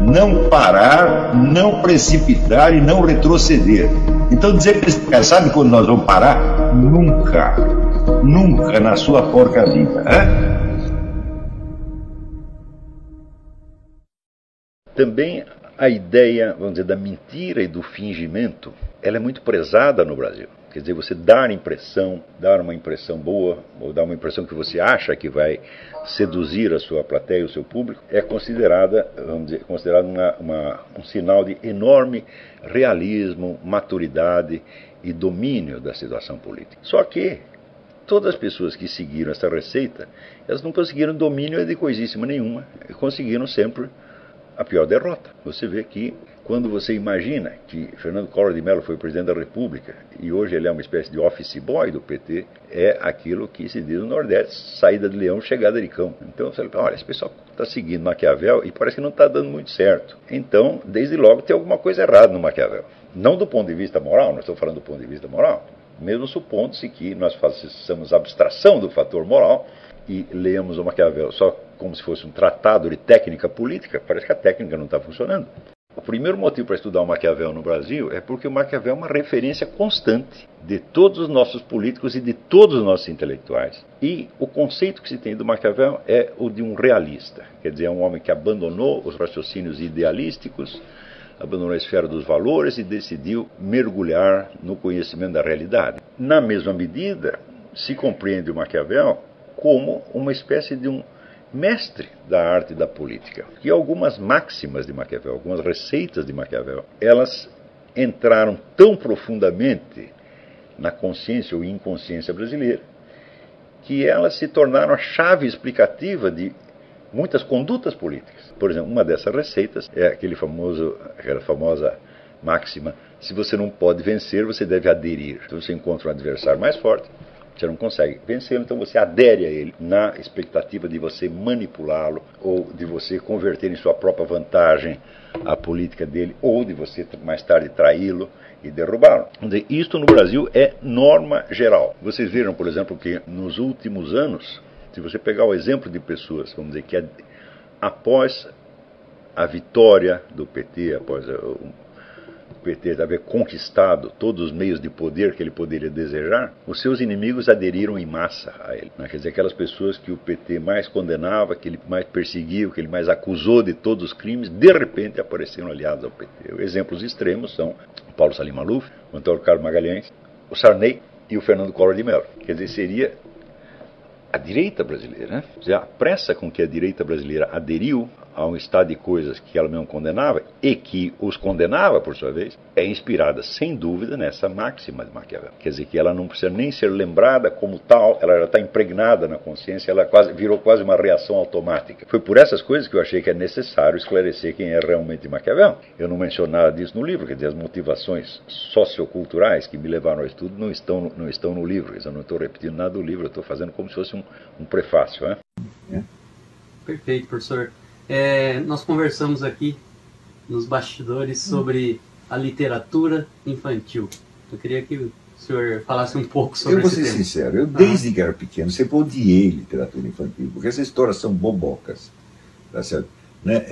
não parar, não precipitar e não retroceder. Então dizer para esse cara, sabe quando nós vamos parar? Nunca, nunca na sua porca vida, né? Também a ideia, vamos dizer, da mentira e do fingimento, ela é muito prezada no Brasil. Quer dizer, você dar uma impressão boa, ou dar uma impressão que você acha que vai seduzir a sua plateia, o seu público, é considerada, vamos dizer, um sinal de enorme realismo, maturidade e domínio da situação política. Só que todas as pessoas que seguiram essa receita, elas não conseguiram domínio de coisíssima nenhuma, conseguiram sempre a pior derrota. Você vê que quando você imagina que Fernando Collor de Mello foi presidente da República e hoje ele é uma espécie de office boy do PT, é aquilo que se diz no Nordeste, saída de leão, chegada de cão. Então você fala, olha, esse pessoal está seguindo Maquiavel e parece que não está dando muito certo. Então, desde logo, tem alguma coisa errada no Maquiavel. Não do ponto de vista moral, não estou falando do ponto de vista moral, mesmo supondo-se que nós façamos abstração do fator moral e leamos o Maquiavel só como se fosse um tratado de técnica política, parece que a técnica não está funcionando. O primeiro motivo para estudar o Maquiavel no Brasil é porque o Maquiavel é uma referência constante de todos os nossos políticos e de todos os nossos intelectuais. E o conceito que se tem do Maquiavel é o de um realista, quer dizer, é um homem que abandonou os raciocínios idealísticos, abandonou a esfera dos valores e decidiu mergulhar no conhecimento da realidade. Na mesma medida, se compreende o Maquiavel como uma espécie de um mestre da arte da política. E algumas máximas de Maquiavel, algumas receitas de Maquiavel, elas entraram tão profundamente na consciência ou inconsciência brasileira que elas se tornaram a chave explicativa de muitas condutas políticas. Por exemplo, uma dessas receitas é aquela famosa máxima: se você não pode vencer, você deve aderir. Então você encontra um adversário mais forte, você não consegue vencê-lo, então você adere a ele na expectativa de você manipulá-lo ou de você converter em sua própria vantagem a política dele ou de você mais tarde traí-lo e derrubá-lo. Isto no Brasil é norma geral. Vocês viram, por exemplo, que nos últimos anos, se você pegar o exemplo de pessoas, vamos dizer, que após a vitória do PT, após o PT haver conquistado todos os meios de poder que ele poderia desejar, os seus inimigos aderiram em massa a ele. Quer dizer, aquelas pessoas que o PT mais condenava, que ele mais perseguiu, que ele mais acusou de todos os crimes, de repente apareceram aliados ao PT. Exemplos extremos são o Paulo Salim Maluf, o Antônio Carlos Magalhães, o Sarney e o Fernando Collor de Mello. Quer dizer, seria a direita brasileira, né? Quer dizer, a pressa com que a direita brasileira aderiu a um estado de coisas que ela mesmo condenava e que os condenava, por sua vez, é inspirada, sem dúvida, nessa máxima de Maquiavel. Quer dizer, que ela não precisa nem ser lembrada como tal, ela já está impregnada na consciência, ela virou quase uma reação automática. Foi por essas coisas que eu achei que é necessário esclarecer quem é realmente Maquiavel. Eu não menciono nada disso no livro, quer dizer, as motivações socioculturais que me levaram ao estudo não estão no livro, eu não estou repetindo nada do livro, eu estou fazendo como se fosse um prefácio. Né? Perfeito, professor. Nós conversamos aqui nos bastidores sobre a literatura infantil. Eu queria que o senhor falasse um pouco sobre esse tema. Eu vou ser sincero, eu desde que era pequeno sempre odiei literatura infantil, porque essas histórias são bobocas, tá certo? Né?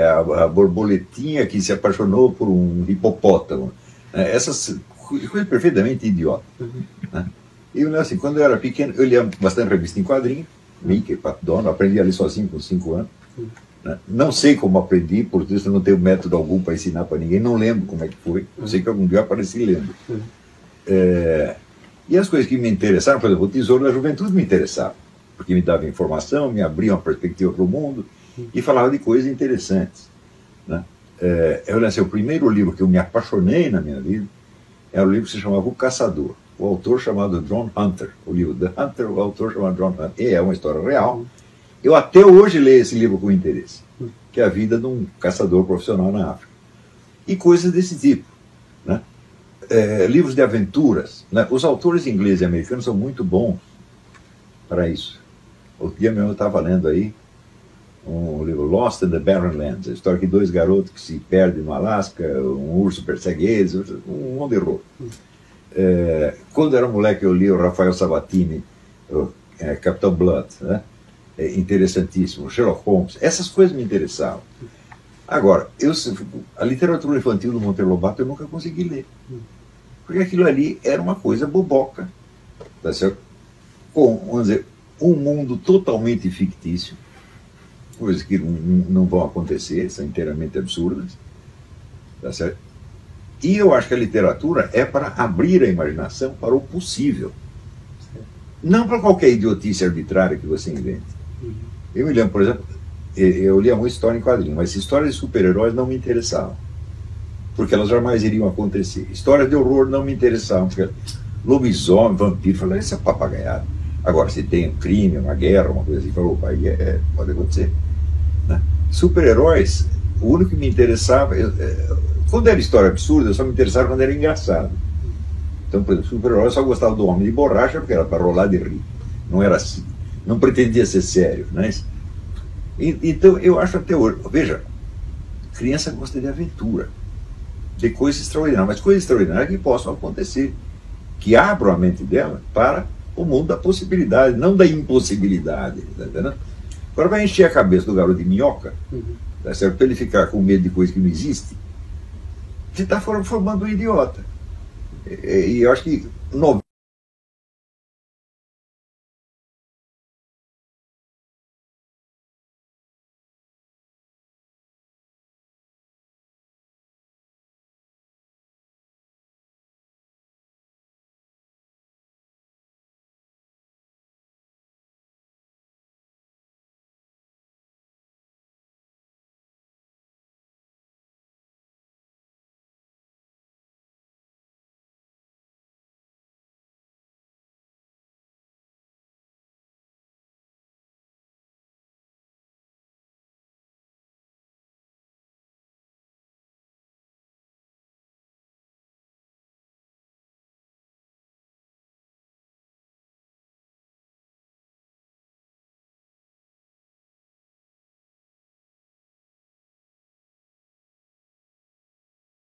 A borboletinha que se apaixonou por um hipopótamo, essas coisas perfeitamente idiotas. Né? E assim, quando eu era pequeno, eu lia bastante revista em quadrinhos, Mickey, Pato Donald, aprendi a ler sozinho com 5 anos. Não sei como aprendi, por isso eu não tenho método algum para ensinar para ninguém, não lembro como é que foi, sei que algum dia eu apareci lendo. E as coisas que me interessaram, por exemplo, o Tesouro da Juventude me interessava, porque me dava informação, me abria uma perspectiva para o mundo e falava de coisas interessantes. Né? Eu lancei o primeiro livro que eu me apaixonei na minha vida, era o livro que se chamava O Caçador, o autor chamado John Hunter, o livro The Hunter, o autor chamado John Hunter, e é uma história real. Eu até hoje leio esse livro com interesse, que é a vida de um caçador profissional na África. E coisas desse tipo. Né? Livros de aventuras. Né? Os autores ingleses e americanos são muito bons para isso. Outro dia mesmo eu estava lendo aí um livro, Lost in the Barren Lands, a história de 2 garotos que se perdem no Alasca, um urso persegue eles, um monte de horror. Quando era moleque eu li o Rafael Sabatini, Capitão Blood, né? Interessantíssimo, Sherlock Holmes, essas coisas me interessavam. Agora, a literatura infantil do Monteiro Lobato eu nunca consegui ler. Porque aquilo ali era uma coisa boboca, tá certo? Com, vamos dizer, um mundo totalmente fictício, coisas que não vão acontecer, são inteiramente absurdas, tá certo? E eu acho que a literatura é para abrir a imaginação para o possível, não para qualquer idiotice arbitrária que você invente. Eu me lembro, por exemplo, eu lia uma história em quadrinho, mas histórias de super-heróis não me interessavam, porque elas jamais iriam acontecer. Histórias de horror não me interessavam, porque lobisomem, vampiro, falei, isso é papagaiado. Agora, se tem um crime, uma guerra, uma coisa assim, falou, opa, aí pode acontecer. Né? Super-heróis, o único que me interessava, quando era história absurda, eu só me interessava quando era engraçado. Então, por exemplo, super-herói só gostava do Homem de Borracha, porque era para rolar de rir. Não era assim, não pretendia ser sério, né? Então, eu acho até hoje, veja, criança gosta de aventura, de coisas extraordinárias, mas coisas extraordinárias que possam acontecer, que abram a mente dela para o mundo da possibilidade, não da impossibilidade, tá entendendo? Agora vai encher a cabeça do garoto de minhoca, tá certo? Para ele ficar com medo de coisa que não existe, você está formando um idiota. E eu acho que